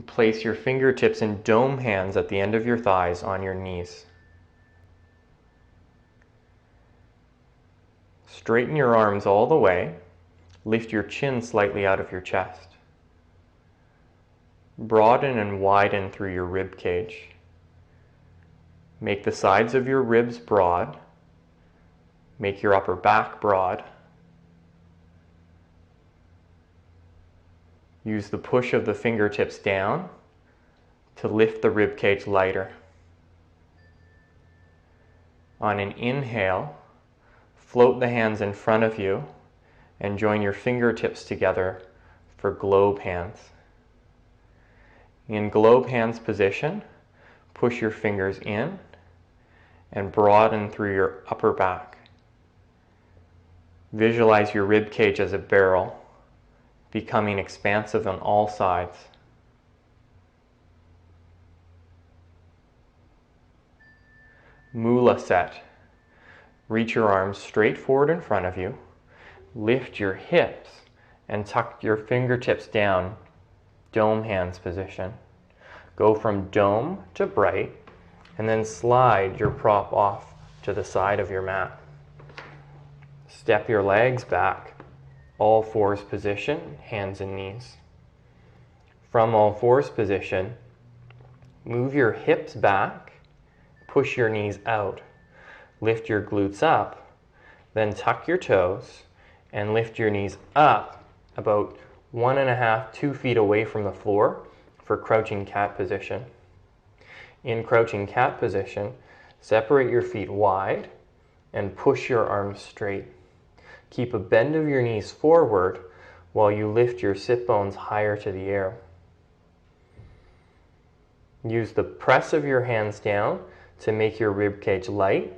Place your fingertips in dome hands at the end of your thighs on your knees. Straighten your arms all the way. Lift your chin slightly out of your chest. Broaden and widen through your rib cage. Make the sides of your ribs broad. Make your upper back broad. Use the push of the fingertips down to lift the rib cage lighter. On an inhale, float the hands in front of you and join your fingertips together for globe hands. In globe hands position, push your fingers in and broaden through your upper back. Visualize your rib cage as a barrel, becoming expansive on all sides. Mula Set. Reach your arms straight forward in front of you. Lift your hips and tuck your fingertips down, dome hands position. Go from dome to bright and then slide your prop off to the side of your mat. Step your legs back, all fours position, hands and knees. From all fours position, move your hips back, push your knees out, lift your glutes up, then tuck your toes and lift your knees up about 1.5 to 2 feet away from the floor for crouching cat position. In crouching cat position, separate your feet wide and push your arms straight. Keep a bend of your knees forward while you lift your sit bones higher to the air. Use the press of your hands down to make your rib cage light,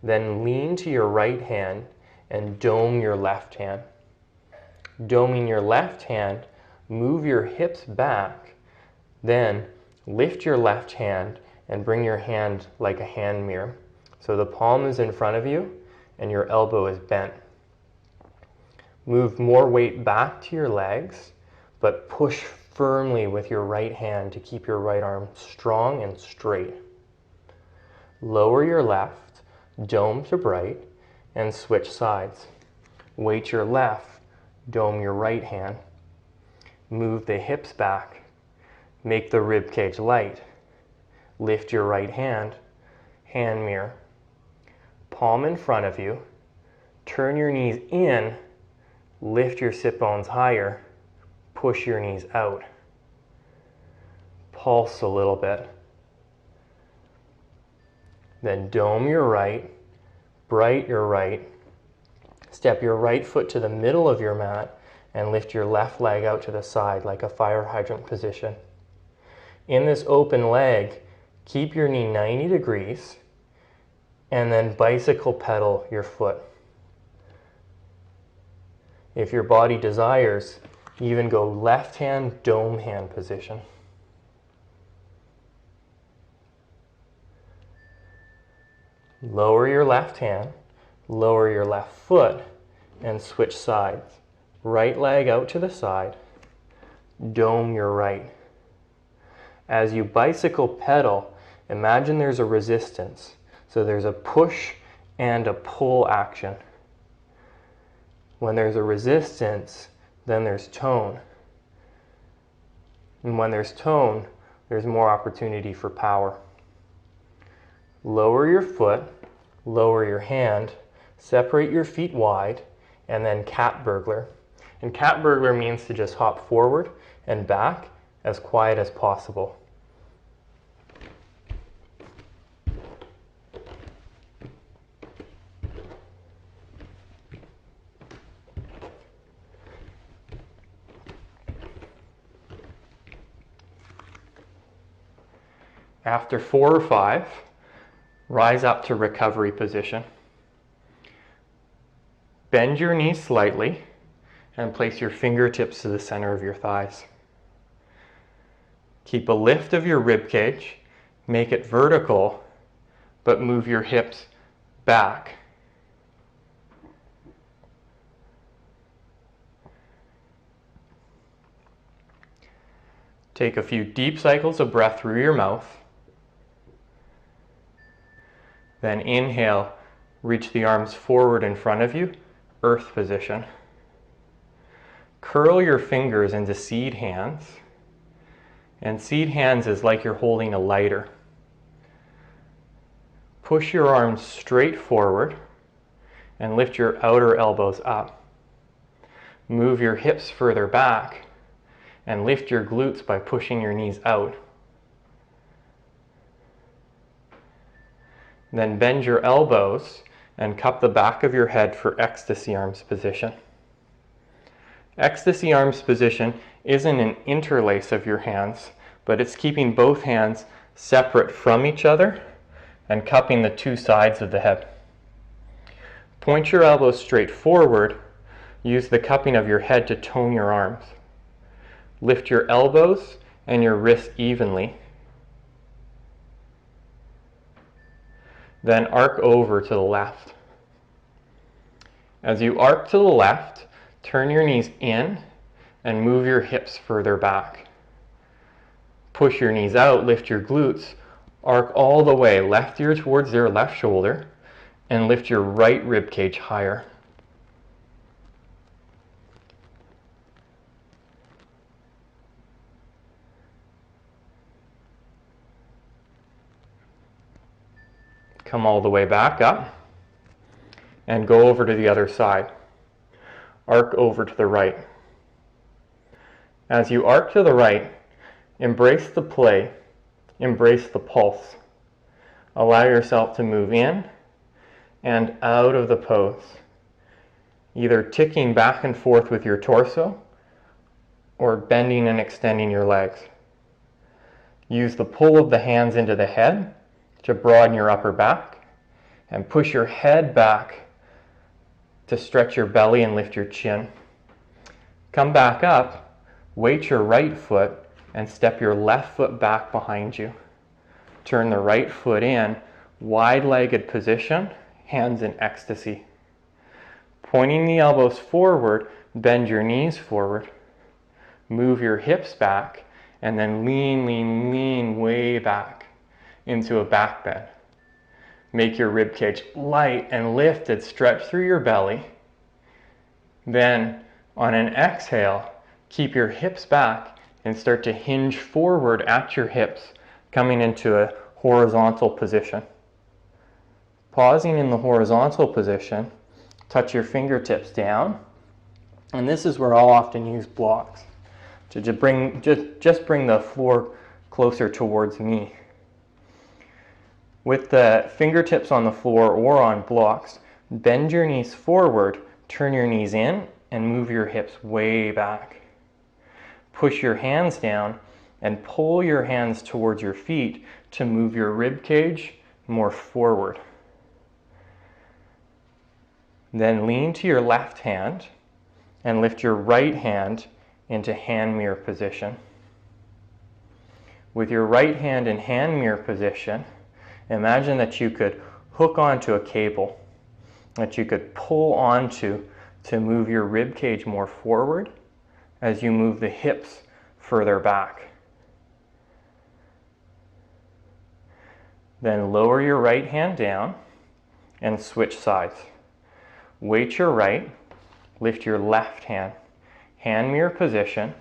then lean to your right hand and dome your left hand. Doming your left hand, move your hips back, then lift your left hand and bring your hand like a hand mirror. So the palm is in front of you and your elbow is bent. Move more weight back to your legs, but push firmly with your right hand to keep your right arm strong and straight. Lower your left, dome to bright, and switch sides. Weight your left, dome your right hand. Move the hips back. Make the rib cage light. Lift your right hand, hand mirror. Palm in front of you. Turn your knees in. Lift your sit bones higher. Push your knees out. Pulse a little bit. Then dome your right, bright your right. Step your right foot to the middle of your mat and lift your left leg out to the side like a fire hydrant position. In this open leg, keep your knee 90 degrees and then bicycle pedal your foot. If your body desires, even go left hand, dome hand position. Lower your left hand, lower your left foot, and switch sides. Right leg out to the side, dome your right. As you bicycle pedal, imagine there's a resistance. So there's a push and a pull action. When there's a resistance, then there's tone. And when there's tone, there's more opportunity for power. Lower your foot, lower your hand, separate your feet wide, and then cat burglar. And cat burglar means to just hop forward and back as quiet as possible. After 4 or 5, rise up to recovery position. Bend your knees slightly and place your fingertips to the center of your thighs. Keep a lift of your rib cage, make it vertical, but move your hips back. Take a few deep cycles of breath through your mouth. Then inhale, reach the arms forward in front of you, earth position. Curl your fingers into seed hands. And seed hands is like you're holding a lighter. Push your arms straight forward and lift your outer elbows up. Move your hips further back and lift your glutes by pushing your knees out. Then bend your elbows and cup the back of your head for Ecstasy Arms position. Ecstasy Arms position isn't an interlace of your hands, but it's keeping both hands separate from each other and cupping the two sides of the head. Point your elbows straight forward. Use the cupping of your head to tone your arms. Lift your elbows and your wrists evenly. Then arc over to the left. As you arc to the left, turn your knees in and move your hips further back. Push your knees out, lift your glutes, arc all the way left ear towards your left shoulder, and lift your right rib cage higher. Come all the way back up and go over to the other side. Arc over to the right. As you arc to the right, embrace the play, embrace the pulse. Allow yourself to move in and out of the pose, either ticking back and forth with your torso or bending and extending your legs. Use the pull of the hands into the head to broaden your upper back and push your head back to stretch your belly and lift your chin. Come back up, weight your right foot and step your left foot back behind you. Turn the right foot in, wide-legged position, hands in ecstasy. Pointing the elbows forward, bend your knees forward. Move your hips back and then lean, lean, lean way back into a back bend. Make your rib cage light and lifted, stretch through your belly. Then on an exhale, keep your hips back and start to hinge forward at your hips, coming into a horizontal position. Pausing in the horizontal position, touch your fingertips down, and this is where I'll often use blocks to just bring the floor closer towards me. With the fingertips on the floor or on blocks, bend your knees forward, turn your knees in, and move your hips way back. Push your hands down and pull your hands towards your feet to move your rib cage more forward. Then lean to your left hand and lift your right hand into hand mirror position. With your right hand in hand mirror position, imagine that you could hook onto a cable that you could pull onto to move your rib cage more forward as you move the hips further back. Then lower your right hand down and switch sides. Weight your right, lift your left hand. Hand mirror position,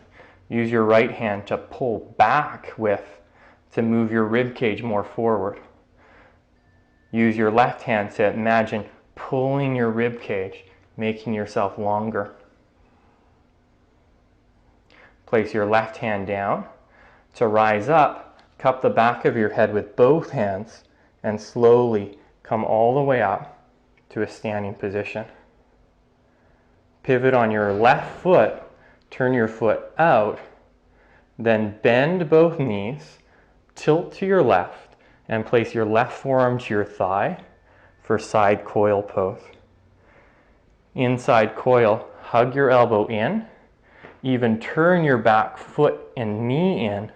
use your right hand to pull back to move your rib cage more forward. Use your left hand to imagine pulling your rib cage, making yourself longer. Place your left hand down. To rise up, cup the back of your head with both hands and slowly come all the way up to a standing position. Pivot on your left foot, turn your foot out, then bend both knees, tilt to your left, and place your left forearm to your thigh for side coil pose. Inside coil, hug your elbow in, even turn your back foot and knee in.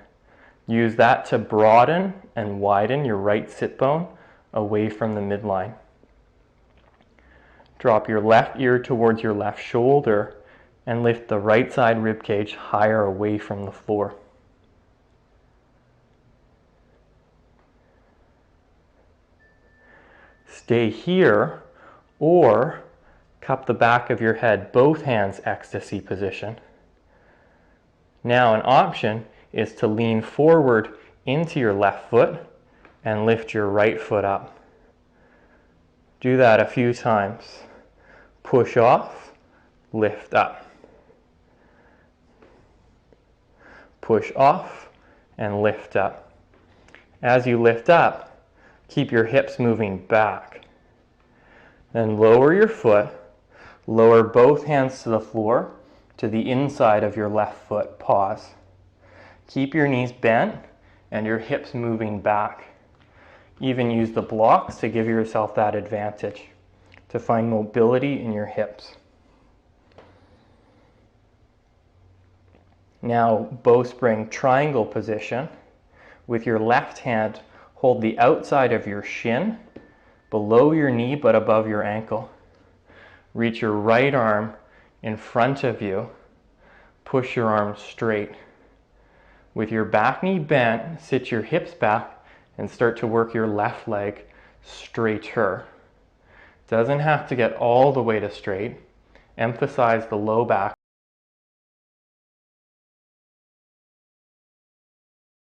Use that to broaden and widen your right sit bone away from the midline. Drop your left ear towards your left shoulder and lift the right side rib cage higher away from the floor. stay here, or cup the back of your head, both hands ecstasy position. Now an option is to lean forward into your left foot and lift your right foot up. Do that a few times. Push off, lift up. Push off and lift up. As you lift up, keep your hips moving back. Then lower your foot, lower both hands to the floor, to the inside of your left foot. Pause. Keep your knees bent and your hips moving back. Even use the blocks to give yourself that advantage, to find mobility in your hips. Now, bowspring triangle position. With your left hand, hold the outside of your shin, below your knee but above your ankle. Reach your right arm in front of you. Push your arms straight. With your back knee bent, sit your hips back and start to work your left leg straighter. Doesn't have to get all the way to straight. Emphasize the low back